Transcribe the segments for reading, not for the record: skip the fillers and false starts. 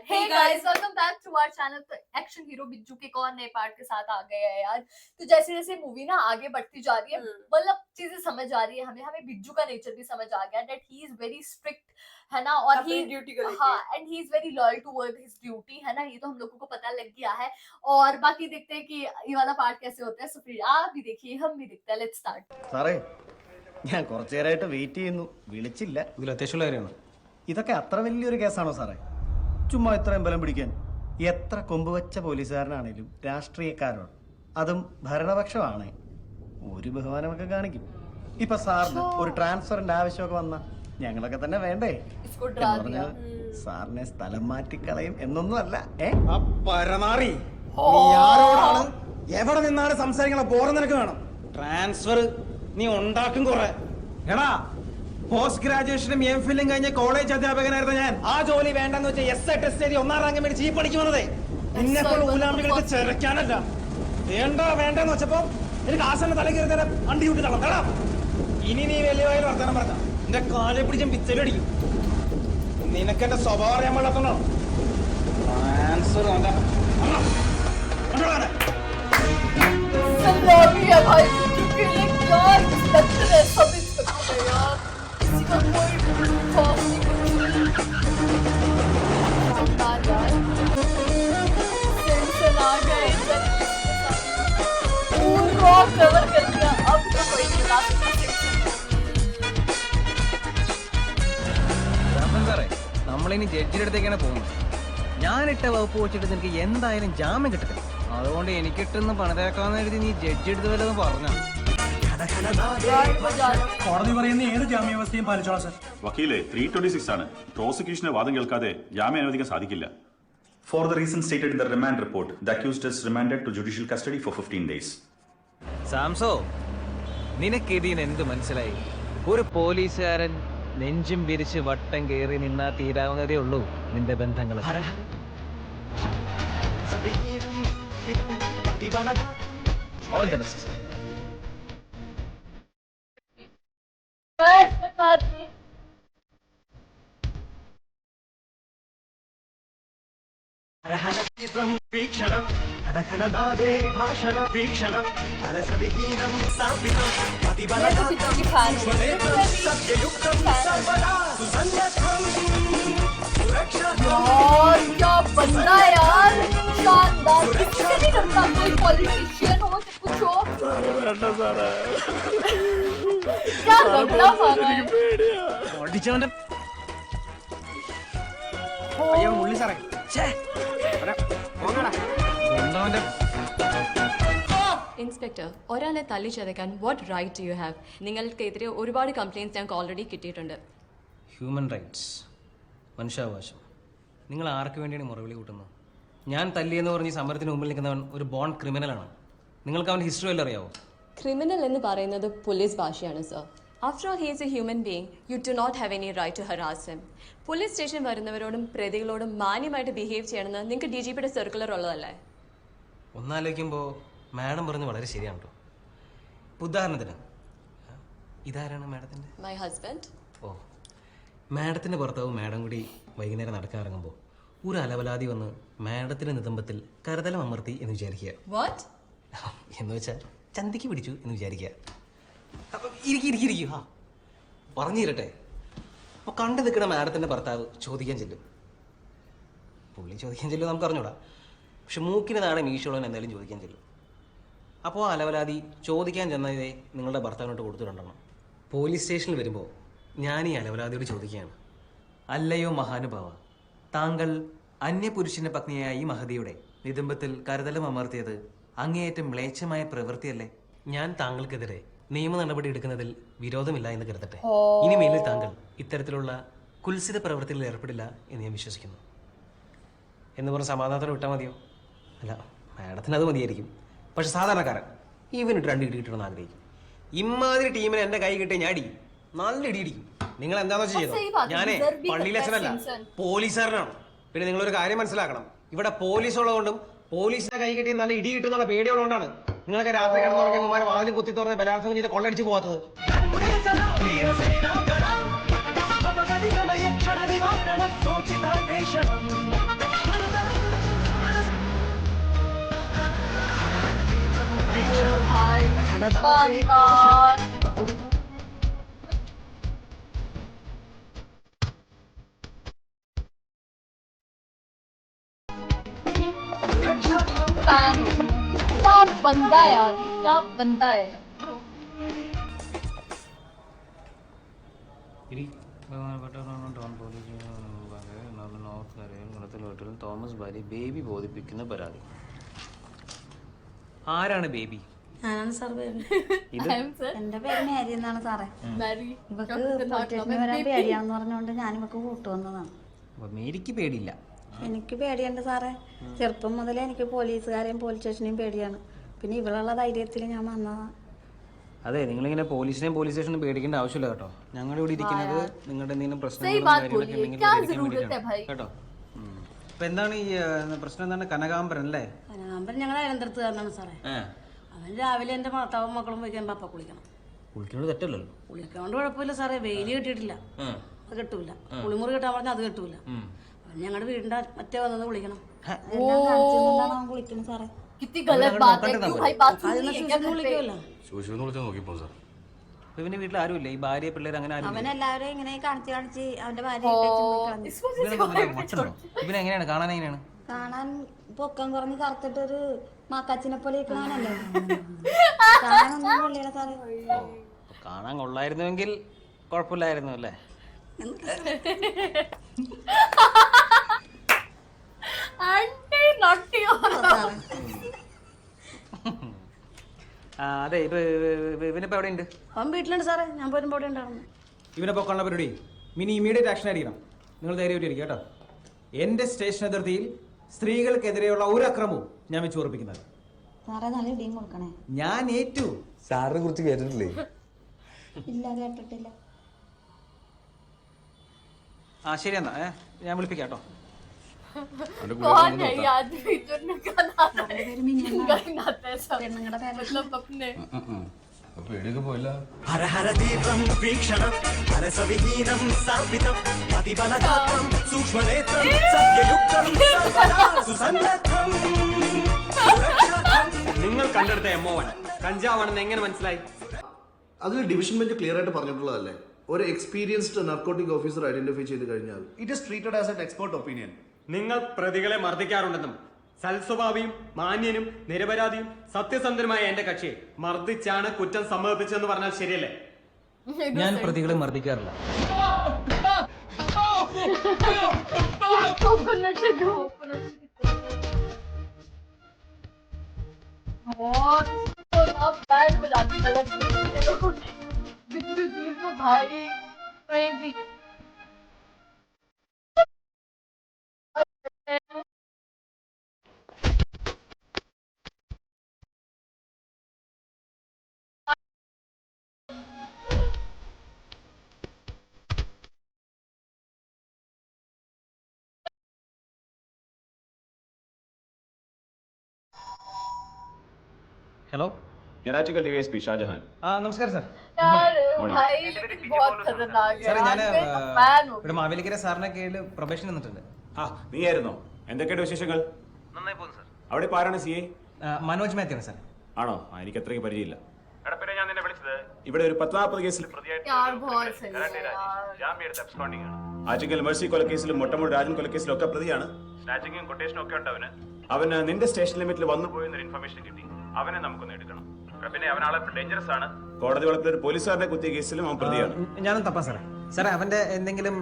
Hey guys, welcome back to our channel. तो action hero बिज्जू के एक और नए पार्ट के साथ आ गए हैं यार। तो जैसे जैसे मूवी ना आगे बढ़ती जा रही है, मतलब चीजें समझ आ रही है हमें हमें बिज्जू का नेचर भी समझ आ गया that he is very strict, है ना। और ही ड्यूटी को हाँ, and he is very loyal toward his duty, है ना। ये तो हम लोगों को पता लग गया है। और बाकी देखते हैं कि ये वाला पार्ट कैसे होता है। सो फिर आप भी देखिए, हम भी देखते हैं। Let's start. സാറേ ഞാൻ കുറച്ചു നേരമായിട്ട് വെയിറ്റ് ചെയ്യുന്നു, വിളിച്ചില്ല. ഇതിൽ അത്യാവശ്യമുള്ള കാര്യമാണ്. ഇതൊക്കെ അത്ര വലിയൊരു കേസാണോ സാറേ? ചുമ്മാ ഇത്രയും ബലം പിടിക്കാൻ? എത്ര കൊമ്പ് വെച്ച പോലീസുകാരനാണേലും രാഷ്ട്രീയക്കാരോട്, അതും ഭരണപക്ഷമാണ്, ഒരു ബഹുമാനമൊക്കെ കാണിക്കും. ഇപ്പൊ സാറിന് ഒരു ട്രാൻസ്ഫറിന്റെ ആവശ്യമൊക്കെ വന്ന ഞങ്ങളൊക്കെ തന്നെ വേണ്ടേ? സാറിനെ സ്ഥലം മാറ്റിക്കളയും എന്നൊന്നും അല്ല. പരമാറി നീ ആരോടാണ് എവിടെ നിന്നാണ് സംസാരിക്കണ? ബോറം നിനക്ക് വേണം. ട്രാൻസ്ഫർ നീ ഉണ്ടാക്കും കുറെ. എടാ, പോസ്റ്റ് ഗ്രാജുവേഷനും എം ഫില്ലും കഴിഞ്ഞ കോളേജ് അധ്യാപകനായിരുന്നു ഞാൻ. ആ ജോലി വേണ്ടെന്ന് വെച്ചാൽ എസ് ഐ ടെസ്റ്റ് ചെയ്ത് 1ാം റാങ്ക് മേടിച്ച് ഈ പഠിക്ക് വന്നതേ. നിന്നെപ്പോൾ ഊലാമ്പികൾക്ക് ചെറുക്കാനല്ല. വേണ്ടെന്ന് വെച്ചപ്പോ എനിക്ക് ആസന തല കയറി തരാൻ അണ്ടി കൂട്ടി തളർത്തടാ. ഇനി നീ വലിയ വായിൽ വർത്തമാനം പറഞ്ഞ എന്റെ കാലെ പിടിച്ചും പിച്ചലടിക്കും. നിനക്ക് എന്റെ സ്വഭാവം അറിയാൻ പാടാത്തോ? ട്രാൻസ്ഫർ कवर कर दिया। अब तो कोई नहीं ला सकता। സാറേ, നമ്മളിനി ജഡ്ജിയുടെ അടുത്തേക്കാണ് പോകുന്നത്. ഞാനിട്ട വകുപ്പ് വെച്ചിട്ട് നിനക്ക് എന്തായാലും ജാമ്യം കിട്ടത്തില്ല. അതുകൊണ്ട് എനിക്കിട്ടൊന്ന് പണിതേക്കാന്ന് കരുതി നീ ജഡ്ജി എടുത്ത് വല്ലതും പറഞ്ഞാ? കോടതി പറയുന്ന ഏത് ജാമ്യാവസ്ഥയും പാലിച്ചോളാം സർ. വക്കീലെ 326 ആണ്. പ്രോസിക്യൂഷന് വാദം കേൾക്കാതെ ജാമ്യം അനുവദിക്കാൻ സാധിക്കില്ല. For the reasons stated in the remand report, the accused is remanded to judicial custody for 15 days. സാംസോ, നിനക്കിതിന് എന്ത് മനസ്സിലായി? ഒരു പോലീസുകാരൻ നെഞ്ചും പിരിച്ച് വട്ടം കയറി നിന്നാ തീരാവുന്നതേ ഉള്ളൂ നിന്റെ ബന്ധങ്ങൾ. क्या बंदा यार, शानदार। किसी से नहीं डरता, कोई पॉलिटिशियन हो तो कुछ हो। क्या बंदा मारा है। ഇൻസ്പെക്ടർ, ഒരാളെ തല്ലി ചതയ്ക്കാൻ what right do you have? നിങ്ങൾക്കെതിരെ ഒരുപാട് കംപ്ലയിൻറ്റ്സ് ഞങ്ങൾക്ക് ഓൾറെഡി കിട്ടിയിട്ടുണ്ട്. ഹ്യൂമൻ റൈറ്റ്സ്, മനുഷ്യാവകാശം, നിങ്ങൾ ആർക്ക് വേണ്ടിയാണ് മുറവിളി കൂട്ടുന്നത്? ഞാൻ തല്ലിയെന്ന് പറഞ്ഞ് സമരത്തിന് മുമ്പിൽ നിൽക്കുന്നവൻ ഒരു ബോൺ ക്രിമിനലാണ്. നിങ്ങൾക്ക് അവൻ്റെ ഹിസ്റ്ററി വല്ലതും അറിയാവോ? ക്രിമിനൽ എന്ന് പറയുന്നത് പോലീസ് ഭാഷയാണ് സർ. After all he is a human being. You do not have any right to harass him. Police station വരുന്നവരോടും പ്രതികളോടും മാന്യമായിട്ട് ബിഹേവ് ചെയ്യണമെന്ന് നിങ്ങൾക്ക് DGPയുടെ സർക്കുലർ ഉള്ളതല്ലേ? ഒന്നാലോചിക്കുമ്പോൾ മാഡം പറഞ്ഞ് വളരെ ശരിയാണ് കേട്ടോ. ഉദാഹരണത്തിന്, ഇതാരാണ് മാഡത്തിൻ്റെ? My husband. ഓ, മാഡത്തിൻ്റെ ഭർത്താവ് മാഡം കൂടി വൈകുന്നേരം നടക്കാനിറങ്ങുമ്പോൾ ഒരു അലവലാതി വന്ന് മാഡത്തിൻ്റെ നിതംബത്തിൽ കരതലം അമർത്തി എന്ന് വിചാരിക്കുക. വാട്ട് എന്ന് വെച്ചാൽ ചന്തിക്ക് പിടിച്ചു എന്ന് വിചാരിക്കുക. അപ്പം ഇരിക്കും. ആ, പറഞ്ഞു തരട്ടെ. അപ്പോൾ കണ്ടു നിൽക്കുന്ന മാഡത്തിൻ്റെ ഭർത്താവ് ചോദിക്കാൻ ചെല്ലും. പുള്ളി ചോദിക്കാൻ ചെല്ലും നമുക്ക് അറിഞ്ഞൂടാ. പക്ഷെ മൂക്കിന് താഴെ മീശോളൻ എന്തായാലും ചോദിക്കാൻ ചെല്ലും. അപ്പോൾ അലവലാതി ചോദിക്കാൻ ചെന്നതേ നിങ്ങളുടെ ഭർത്താവിനോട്ട് കൊടുത്തിട്ടുണ്ടെന്ന്. പോലീസ് സ്റ്റേഷനിൽ വരുമ്പോൾ ഞാൻ ഈ അലവലാതിയോട് ചോദിക്കുകയാണ്, അല്ലയോ മഹാനുഭാവ, താങ്കൾ അന്യപുരുഷന്റെ പത്നിയായ ഈ മഹതിയുടെ നിതംബത്തിൽ കരുതലം അമർത്തിയത് അങ്ങേയറ്റം മ്ലേച്ഛമായ പ്രവൃത്തിയല്ലേ? ഞാൻ താങ്കൾക്കെതിരെ നിയമ നടപടി എടുക്കുന്നതിൽ വിരോധമില്ല എന്ന് കരുതട്ടെ. ഇനിമേലിൽ താങ്കൾ ഇത്തരത്തിലുള്ള കുൽസിത പ്രവൃത്തിയിൽ ഏർപ്പെടില്ല എന്ന് ഞാൻ വിശ്വസിക്കുന്നു എന്ന് പറഞ്ഞ് സമാധാനത്തോടെ വിട്ടാൽ മതിയോ? അല്ല, മാഡത്തിന് അത് മതിയായിരിക്കും. പക്ഷെ സാധാരണക്കാരൻ ഇവനിട്ട് 2 ഇടി കിട്ടണമെന്ന് ആഗ്രഹിക്കും. ഇമാതിരി ടീമിനെ എൻ്റെ കൈ കിട്ടിയ ഞാൻ അടിക്കും, നല്ല ഇടി ഇടിക്കും. നിങ്ങൾ എന്താണെന്ന് വെച്ച് ചെയ്തോ. ഞാനേ പള്ളിയിലച്ഛനല്ല, പോലീസുകാരനാണ്. പിന്നെ നിങ്ങളൊരു കാര്യം മനസ്സിലാക്കണം, ഇവിടെ പോലീസ് ഉള്ളതുകൊണ്ടും പോലീസിന്റെ കൈ കിട്ടി നല്ല ഇടി കിട്ടുന്നുള്ള പേടിയുള്ളതുകൊണ്ടാണ് നിങ്ങളൊക്കെ രാത്രി കിടന്നുറങ്ങിയ വാതിൽ കുത്തി തുറന്ന് ബലാത്സംഗം ചെയ്ത് കൊള്ളടിച്ച് പോകാത്തത്. क्या बंदा है यार, क्या बंदा है. തോമസ് ഭാര്യ ബേബി ബോധിപ്പിക്കുന്ന പരാതി. ആരാണ് ബേബി? ഞാനാണ് സാർ പേര്. I am sir. എന്റെ പേര് മേരി എന്നാണ് സാറേ. Mary. ഇവക്ക് പൊളിറ്റേഷന് വരാൻ പേടിയാണെന്ന് പറഞ്ഞുകൊണ്ട് ഞാൻ ഇവക്ക് കൂട്ടുവന്നതാണ്. അപ്പൊ മേരിക്ക് പേടിയില്ല. എനിക്ക് പേടിയുണ്ട് സാറേ. ചെറുപ്പം മുതലേ എനിക്ക് പോലീസുകാരെയും പോലീസ് സ്റ്റേഷനെയും പേടിയാണ്. പിന്നെ ഇവളുള്ള ധൈര്യത്തിൽ ഞാൻ വന്നതാണ്. അതെ, നിങ്ങളിങ്ങനെ പോലീസിനെയും പോലീസ് സ്റ്റേഷനും പേടിക്കേണ്ട ആവശ്യമില്ല കേട്ടോ. ഞങ്ങളുടെ ഇവിടെ ഇരിക്കുന്നത് നിങ്ങളുടെ എന്തെങ്കിലും सही പ്രശ്നങ്ങളും बात കാര്യങ്ങളൊക്കെ बोलिए, ഉണ്ടെങ്കിൽ क्या പേടിക്കാൻ जरूरत है വേണ്ടിയിട്ടാണ്. भाई. കേട്ടോ. അപ്പൊ എന്താണ് ഈ പ്രശ്നം? എന്താണ്? കനകാംബരൻ അല്ലേ? കനകാമ്പൻ ഞങ്ങളുടെ അയലന്തരത്തുകാരനാണ് സാറേ. അവൻ രാവിലെ എൻ്റെ ഭർത്താവും മക്കളും പോയി കഴിയുമ്പോൾ അപ്പ കുളിക്കണം. കുളിക്കുന്നത് തെറ്റല്ലല്ലോ. കുളിക്കൊണ്ട് കുഴപ്പമില്ല സാറേ. വെയില് കിട്ടിയിട്ടില്ല, അത് കെട്ടൂല. കുളിമുറി കിട്ടാൻ പറഞ്ഞാൽ അത് കെട്ടൂല. അവൻ ഞങ്ങളുടെ വീടിൻ്റെ മറ്റേ വന്നത് കുളിക്കണം. എല്ലാം കാണിച്ചു തന്നിട്ടാണ് അവൻ കുളിക്കുന്നത് സാറേ. कितनी गलत बात है, क्यों भाई बात सुन അതിനെ रही है क्या സൂക്ഷിച്ച് കുളിക്കുമല്ലോ. അപ്പൊ ഇവന്റെ വീട്ടിൽ ആരുമില്ല? ഈ ഭാര്യ പിള്ളേർ അങ്ങനെ ആരും അവനെല്ലാവരും ഇങ്ങനെ കാണിച്ച് കാണിച്ച് അവന്റെ ഭാര്യ इस वजह से മറ്റുണ്ടോ? ഇവനെ എങ്ങനെയാണ് കാണാൻ? എങ്ങനെയാണ് കാണാൻ? പൊക്കം കുറഞ്ഞ് കറുത്തിട്ടൊരു മാക്കാച്ചിനെ പോലെ ഇരിക്കണാണല്ലോ. കാണാനൊന്നും കൊള്ളില്ല സാറേ. കാണാൻ കൊള്ളായിരുന്നുവെങ്കിൽ കുഴപ്പമില്ലായിരുന്നു അല്ലേ? आंटी नॉटी അതെ, ഇവനിപ്പോ എവിടെ ഉണ്ട്? അവൻ വീട്ടിലുണ്ട് സാറേ. ഞാൻ പോരുമ്പോൾ ഇവിടെ ഉണ്ടായിരുന്നു. ഇവനെ പൊക്കാനുള്ള പരിപാടി മിനി ഇമ്മീഡിയറ്റ് ആക്ഷൻ ആയിരിക്കണം. നിങ്ങൾ ധൈര്യമായിട്ടിരിക്കുക കേട്ടോ. എൻ്റെ സ്റ്റേഷൻ അതിർത്തിയിൽ സ്ത്രീകൾക്കെതിരെയുള്ള ഒരു അക്രമവും ഞാൻ വെച്ച് ഉറപ്പിക്കുന്നത്. സാറേ നല്ല ഇടിയും കൊടുക്കണേ. ഞാൻ ഏറ്റു. സാറിനെ കുറിച്ച് കേട്ടിട്ടില്ലേ? ഇല്ല, കേട്ടിട്ടില്ല. ആ ശരി, എന്നാ ഞാൻ വിളിപ്പിക്കാം കേട്ടോ. कौन है ये आदमी जो निकालता है? പേര് മിനിയാണ്. निकालता है सब, പെണ്ണുങ്ങളുടെ പേര് मतलब अपने പേടിയൊക്കെ പോയില്ല. നിങ്ങൾ കണ്ടെടുത്ത M01 കഞ്ചാവാണെന്ന് എങ്ങനെ മനസ്സിലായി? അതിൽ ഡിവിഷൻ ബെഞ്ച് ക്ലിയർ ആയിട്ട് പറഞ്ഞിട്ടുള്ളതല്ലേ, ഒരു എക്സ്പീരിയൻസ്ഡ് നാർക്കോട്ടിക് ഓഫീസർ ഐഡന്റിഫൈ ചെയ്ത് കഴിഞ്ഞാൽ it is treated as an expert opinion. നിങ്ങൾ പ്രതികളെ മർദ്ദിക്കാറുണ്ടെന്നും സൽസ്വഭാവിയും മാന്യനും നിരപരാധിയും സത്യസന്ധനുമായ എന്റെ കക്ഷിയെ മർദ്ദിച്ചാണ് കുറ്റം സമ്മതിപ്പിച്ചതെന്ന് പറഞ്ഞാൽ ശരിയല്ലേ? ഞാൻ പ്രതികളെ മർദ്ദിക്കാറില്ല. भाई ഹലോ, ഞാൻ ആർട്ടിക്കൽ ഡിവൈഎസ്പി ഷാജഹാൻ. നമസ്കാരം സാർ. यार भाई बहुत खतरनाक है സാറേ, ഞാൻ यार, मैं तो फैन हूँ. ഇവിടെ മാവേലിക്കര സാറിന്റെ കീഴിൽ പ്രൊബേഷൻ വന്നിട്ടുണ്ട്. ആ, നീയായിരുന്നോ? എന്തൊക്കെയുണ്ട് വിശേഷങ്ങൾ? നന്നായി പോകുന്നു സാർ. അവിടെ ഇപ്പോൾ ആരാണ് CA? മനോജ് മാത്യാണ് സാർ. ആണോ? എനിക്ക് അത്രയ്ക്ക് പരിചയമില്ല. ഞാൻ നിന്നെ വിളിച്ചത് ഇവിടെ ഒരു 10-40 കേസിൽ यार बहुत सही है यार. ആറ്റിങ്ങൽ മെഴ്സി കൊലക്കേസിലും മൊട്ടമൂട് രാജൻ കൊലക്കേസിലും ഒക്കെ പ്രതിയാണ്. സ്നാച്ചിങ്ങും കൊട്ടേഷനും ഒക്കെ ഉണ്ട് അവന്. അവന് നിന്റെ സ്റ്റേഷൻ ലിമിറ്റിൽ വന്നു പോയെന്നൊരു ഇൻഫർമേഷൻ കിട്ടി. അവനെ നമുക്കൊന്ന് എടുക്കണം. പിന്നെ അവൻ ആളെ ഡേഞ്ചറസ് ആണ്. കോടതി വളപ്പിൽ ഒരു പോലീസുകാരനെ കുത്തിയ കേസിലും അവൻ പ്രതിയാണ്. ഞാനും തപ്പാ സാറേ. സാറേ, അവന്റെ എന്തെങ്കിലും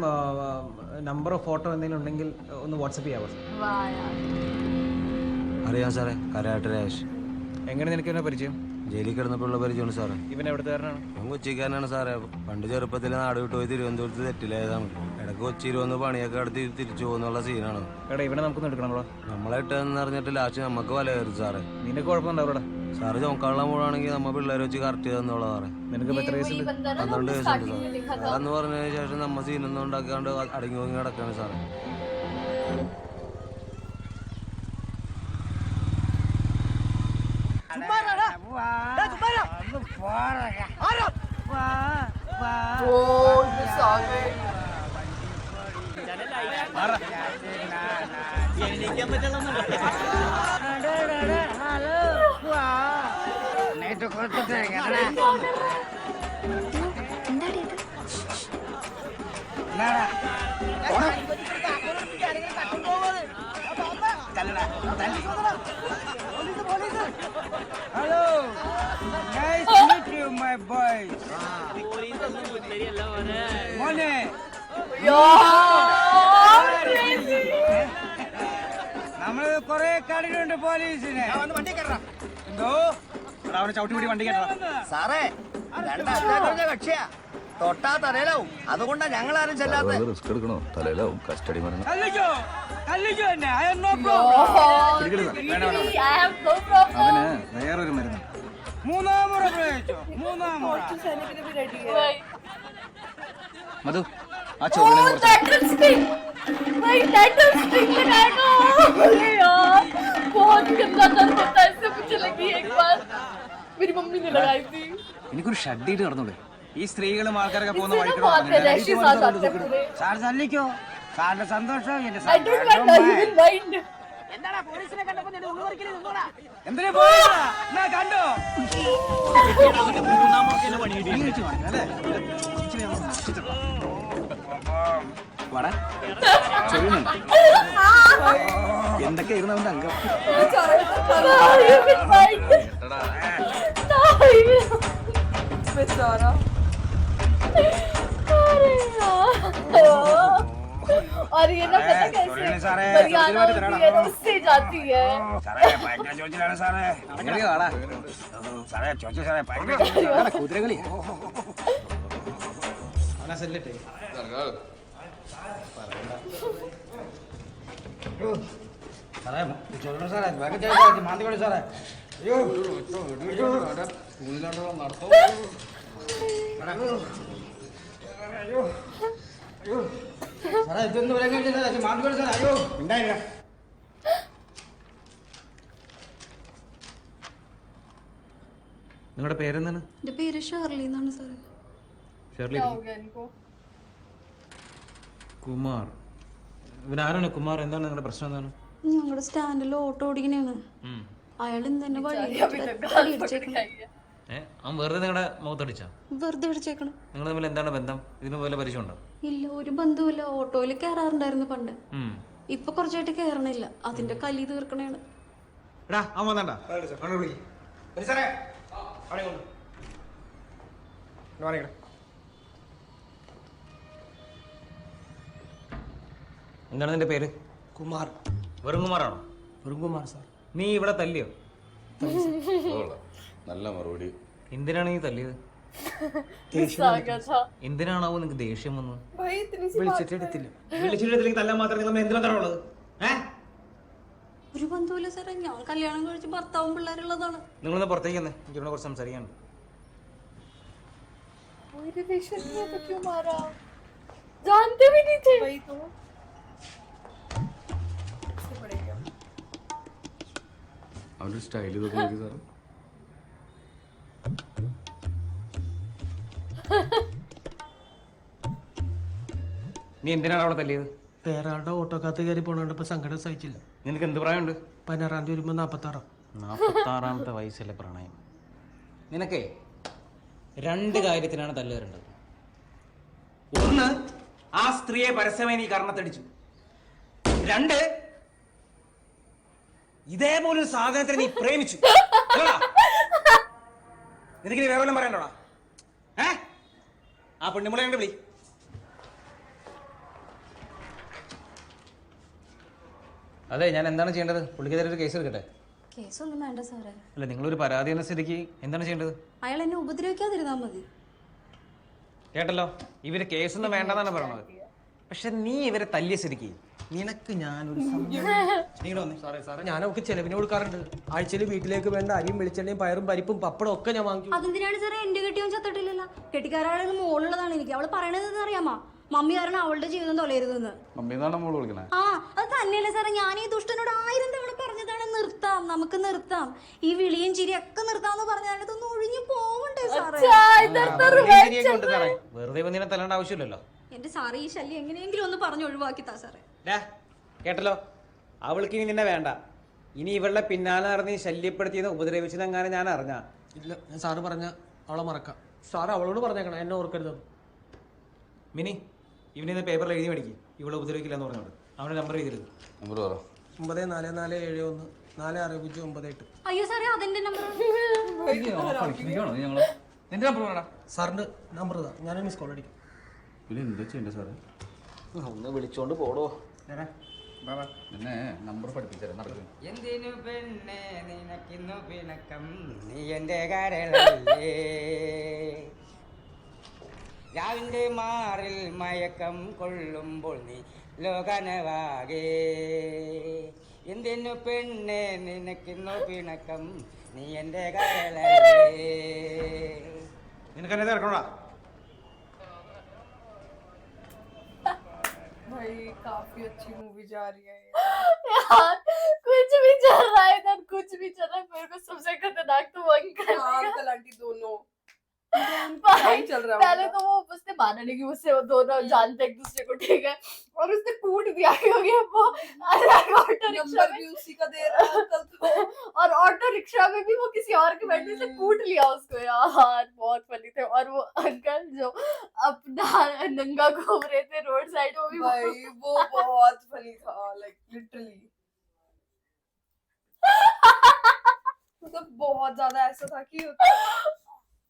നമ്പറോ ഫോട്ടോ എന്തെങ്കിലും ഉണ്ടെങ്കിൽ ഒന്ന് വാട്സപ്പ് ചെയ്യാവോ? वाह यार. അറിയാം സാറേ, കരാട്ട് രാജ്. എങ്ങനെ നിനക്ക് ഇവനെ പരിചയം? ജയിലിൽ കിടന്നപ്പോഴുള്ള പരിചയമാണ് സാറേ. ഇവൻ എവിടുത്തുകാരനാണ്? ഞാൻ കൊച്ചിക്കാരനാണ് സാറേ. പണ്ട് ചെറുപ്പത്തിൽ നാട് വിട്ട് പോയി തിരുവനന്തപുരത്ത് തെറ്റിലായതാണ്. ഇടയ്ക്ക് കൊച്ചിയിൽ വന്ന് പണിയൊക്കെ നടത്തി തിരിച്ചു പോകുന്നുള്ള സീനാണ്. എടാ, ഇവനെ നമുക്കൊന്ന് എടുക്കണമല്ലോ. നമ്മളെ ഇട്ടെന്ന് അറിഞ്ഞിട്ട് ലാസ്റ്റ് നമുക്ക് വല കയറി സാറേ. നിനക്ക് കുഴപ്പമുണ്ടാവില്ല? സാറ് ചോക്കാളെ മൂടാണെങ്കിൽ നമ്മ പിള്ളേരെ വെച്ച് കറക്റ്റ് ചെയ്തെന്നുള്ള സാറേ. നിനക്ക് ഇപ്പൊ എത്ര ये കേസുണ്ട്? वही बंदा ना 12 जो കേസുണ്ട് स्टार्टिंग में സാറേ. लिखा था. അതെന്ന് പറഞ്ഞതിന് ശേഷം നമ്മ സീനൊന്നും ഉണ്ടാക്കാണ്ട് അടങ്ങി ഒതുങ്ങി കിടക്കാണ് സാറേ. Oh, this आ गए. Hello nice meet you my boys മോനെ നമ്മള് കൊറേ കണ്ടിട്ടുണ്ട് പോലീസിനെ എന്തോ അവനെ ചവിട്ടി വണ്ടി കേട്ടോ സാറേ കക്ഷിയാ തൊട്ടാ തലയിലാവും അതുകൊണ്ടാ ഞങ്ങൾ ആരും ചെല്ലാത്ത റിസ്ക് എടുക്കണോ തലയിലാവും കസ്റ്റഡി മരണം തല്ലിക്കോ തല്ലിക്കോ എന്നെ I have no problem I have no problem. അവന് വേറൊരു മരുന്ന് മൂന്നാം മുറ പ്രയോഗിച്ചോ മൂന്നാം മുറ മധു ആ ചോറിനെ Oh, that will sting. भाई that will sting लगाएगा अरे यार बहुत गंदा दर्द होता है इससे मुझे लगी एक बार मेरी मम्मी ने लगाई थी എനിക്കൊരു ഷഡ്ഡിട്ട് നടന്നൂടെ ഈ സ്ത്രീകളും ആൾക്കാരൊക്കെ പോകുന്ന इससे ना बहुत रैशेस आ जाते हैं पूरे സാർ തല്ലിക്കോ സാറിന്റെ സന്തോഷം എന്റെ I don't mind I even mind എന്തിനാ പോയില്ല എന്നാ കണ്ടോ എന്തൊക്കെ ആയിരുന്നു അവന്റെ അംഗം I even mind I even बेचारा अरे यार और ये ना पता कैसे बरियाना होती है उससे जाती है സാറേ ഭയങ്കര ചോദിച്ചിലാണ് സാറേ സാറേ ചോദിച്ചു സാറേ ഭയങ്കര കുതിരകളി സാറേ ചോദിക്കണം സാറേ വേഗം ചോദിച്ചാൽ മാന്തിക്കോളി സാറേ അയ്യോ സാറേ ഇതൊന്നും വിലങ്ങ് മാന്തിക്കോളി സാറേ അയ്യോ ഉണ്ടായില്ല നിങ്ങളുടെ പേരെന്താണ്? എൻ്റെ പേര് ഷേർലി എന്നാണ് സാർ. ഷേർലി കുമാർ. ഇവനാരാണ് കുമാർ? എന്താണ് നിങ്ങളുടെ പ്രശ്നം? എന്താണ്? ഞങ്ങളുടെ സ്റ്റാൻഡിൽ ഓട്ടോ ഓടിക്കണേന്ന്. അയാൾ ഇന്ന് തന്നെ അവൻ വെറുതെ നിങ്ങളുടെ മുഖത്തടിച്ചാ? വെറുതെ അടിച്ചേക്കണം. നിങ്ങൾ തമ്മിൽ എന്താണ് ബന്ധം? ഇതിന് പോലെ പരിചയമുണ്ടോ? ഇല്ല, ഒരു ബന്ധവുമില്ല. ഓട്ടോയിൽ കയറാറുണ്ടായിരുന്നു പണ്ട്. ഇപ്പൊ കുറച്ചായിട്ട് കയറണില്ല. അതിന്റെ കലി തീർക്കണേണ്. എന്താണ് നിന്റെ പേര്? കുമാർ. വെറും കുമാറാണോ? വെറും കുമാർ സാർ. നീ ഇവിടെ തല്ലിയോ? നല്ല മറുപടി. എന്തിനാണ് നീ തല്ലിയത്? എന്തിനാണാവോ നിനക്ക് ദേഷ്യം വന്നത്? വിളിച്ചിട്ടെടുത്തില്ലെങ്കിൽ തല്ലാൻ മാത്രമേ നമ്മൾ എന്തിനാ ഉള്ളത്? ഒരു ബന്ധുവില്ല സാറേ. ഞാൻ കല്യാണം കഴിച്ച് ഭർത്താവും പിള്ളേരുള്ളതാണ്. നിങ്ങളൊന്ന് പുറത്തേക്ക് തന്നെ, എനിക്കിവിടെ കുറച്ച് സംസാരിക്കാനുണ്ട്. कोई रिलेशन नहीं है तो क्यों मारा? जानते भी नहीं थे वही तो അവൻ്റെ സ്റ്റൈൽ ഇതൊക്കെ നോക്കി സാർ. നീ എന്തിനാണ് അവിടെ തല്ലിയത്? വേറെ ആളുടെ ഓട്ടോക്കകത്ത് കയറി പോണോണ്ടപ്പോ സങ്കടം സഹിച്ചില്ല. നിനക്ക് എന്ത് പ്രായമുണ്ട്? 16 തീയതി വരുമ്പോ 46. 46ാമത്തെ വയസ്സിലെ പ്രണയം. നിനക്കേ രണ്ട് കാര്യത്തിനാണ് തല്ല് വരേണ്ടത്. ഒന്ന്, ആ സ്ത്രീയെ പരസ്യമായി നീ കർണത്തടിച്ചു. രണ്ട്, ഇതേപോലൊരു സാധനത്തിന് നീ പ്രേമിച്ചു. നിനക്ക് നീ വേറെ വല്ലതും പറയണ്ടോടാ? ആ പെണ്ണുമുളെ കണ്ട് വിളി. അതെ, ഞാൻ എന്താണ് ചെയ്യേണ്ടത്? പുള്ളിക്കെതിരെ ഒരു കേസ് എടുക്കട്ടെ? കേസൊന്നും വേണ്ട സാറേ. അല്ല, നിങ്ങളൊരു പരാതി എന്ന സ്ഥിതിക്ക് എന്താണ് ചെയ്യേണ്ടത്? അയാൾ എന്നെ ഉപദ്രവിക്കാതിരുന്നാ മതി. കേട്ടല്ലോ, ഇവര് കേസൊന്നും വേണ്ടെന്നാണ് പറയുന്നത്. പക്ഷെ നീ ഇവരെ തല്ലിയ സ്ഥിതിക്ക് നിനക്ക് ഞാനൊരു സാറേ ഞാനൊക്കെ ചെലവിന് കൊടുക്കാറുണ്ട്. ആഴ്ചയിൽ വീട്ടിലേക്ക് വേണ്ട അരിയും വെളിച്ചെണ്ണയും പയറും പരിപ്പും പപ്പടം ഒക്കെ ഞാൻ വാങ്ങിക്കും. അതെന്തിനാണ് സാറേ? എന്റെ കെട്ടിയോൻ ചത്തിട്ടില്ലല്ലോ. കെട്ടിക്കാരാളുടെ മോളുള്ളതാണ് എനിക്ക്. അവള് പറയണത് അറിയാമോ? മമ്മി കാരണം അവളുടെ ജീവിതം തൊലയരുതെന്ന്. മമ്മീന്നാണ് മോള് വിളിക്കണേ? ആ, അത് തന്നെയല്ലേ സാറേ. ഞാൻ ഈ ദുഷ്ടനോട് 1000 തവണ പറഞ്ഞതാണ് നിർത്താം, നമുക്ക് നിർത്താം, ഈ വിളിയും ചിരിയും ഒക്കെ നിർത്താന്ന് പറഞ്ഞാൽ ഇതൊന്നും ഒഴിഞ്ഞു പോവണ്ടേ സാറേ? വെറുതെ വന്നിനെ തല്ലേണ്ട ആവശ്യമില്ലല്ലോ. എന്റെ സാറേ, ഈ ശല്യം എങ്ങനെയെങ്കിലും ഒന്ന് പറഞ്ഞു ഒഴിവാക്കി താ സാറേ. കേട്ടല്ലോ, അവൾക്ക് ഇനി നിന്നെ വേണ്ട. ഇനി ഇവളുടെ പിന്നാലെ നടന്ന് ശല്യപ്പെടുത്തിയെന്ന് ഉപദ്രവിച്ചതെങ്ങാനും ഞാൻ അറിഞ്ഞ ഇല്ല ഞാൻ സാറ് പറഞ്ഞ അവളെ മറക്കാം. സാറ് അവളോട് പറഞ്ഞേക്കണം എന്നെ ഓർക്കരുത്. മിനി ഇവനെ പേപ്പറിൽ എഴുതി മേടിക്കും, ഇവളെ ഉപദ്രവിക്കില്ല എന്ന് പറഞ്ഞോണ്ട്. അവന്റെ നമ്പർ എഴുതിയത്. നമ്പർ പറ. 94471968. അയ്യോ സാറേ അതെന്റെ നമ്പർ. നിന്റെ നമ്പർ പറയടാ. സാറിന്റെ നമ്പർ ഇതാ, ഞാനൊരു മിസ് കോൾ അടിക്കാം. പിന്നെ എന്താ ചെയ്യണ്ടേ സാറേ? ഒന്ന് വിളിച്ചോണ്ട് പോടോ. പിന്നെ നമ്പർ പഠിപ്പിച്ചാൽ നടക്കും. എന്തിനു പെണ്ണെ നിനക്കിന്നു പിണക്കം, നീ എന്റെ കരളല്ലേ. രാവിന്റെ മാറിൽ മയക്കം കൊള്ളുമ്പോൾ നീ ലോകനവാകെ. എന്തിനു പെണ്ണെ നിനക്കിന്നു പിണക്കം, നീ എന്റെ കരളല്ലേ. നിനക്കെന്നെ തിരക്കണോടാ. भाई काफी अच्छी मूवी जा रही है यार, कुछ भी चल रहा है इधर, कुछ भी चल रहा है. मेरे को सबसे खतरनाक तो वो अंकल आंटी दोनों चल रहा है. पहले तो वो उसने माना नहीं कि उससे वो दोनों जानते एक दूसरे को, ठीक है, और उसने कूट दिया क्योंकि वो ऑटो रिक्शा में उसी का दे रहा अंकल तो, और ऑटो रिक्शा में भी वो किसी और के बैठने से कूट लिया उसको यार. बहुत फनी थे. और वो अंकल जो अपना नंगा घूम रहे थे रोड साइड, वो भी भाई वो बहुत फनी था, लाइक लिटरली. मतलब बहुत ज्यादा ऐसा था कि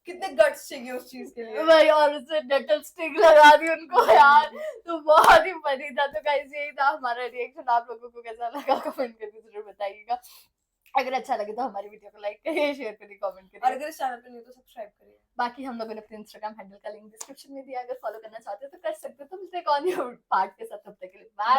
कितने गट्स चाहिए उस चीज के लिए भाई, और उसने डेटल स्टिक लगा दी उनको यार. तो बहुत ही फनी था. तो गाइस यही था हमारा रिएक्शन. आप लोगों को कैसा लगा कमेंट करके जरूर बताइएगा. अगर अच्छा लगे तो हमारी वीडियो को लाइक करिए, शेयर करिए, कमेंट करिए, और अगर इस चैनल पे नहीं तो सब्सक्राइब करिए. बाकी हम लोगों ने अपने इंस्टाग्राम हैंडल का लिंक डिस्क्रिप्शन में दिया, अगर फॉलो करना चाहते हो तो कर सकते हो. तो मिलते हैं एक और न्यू पार्ट के साथ, तब तक के लिए बाय.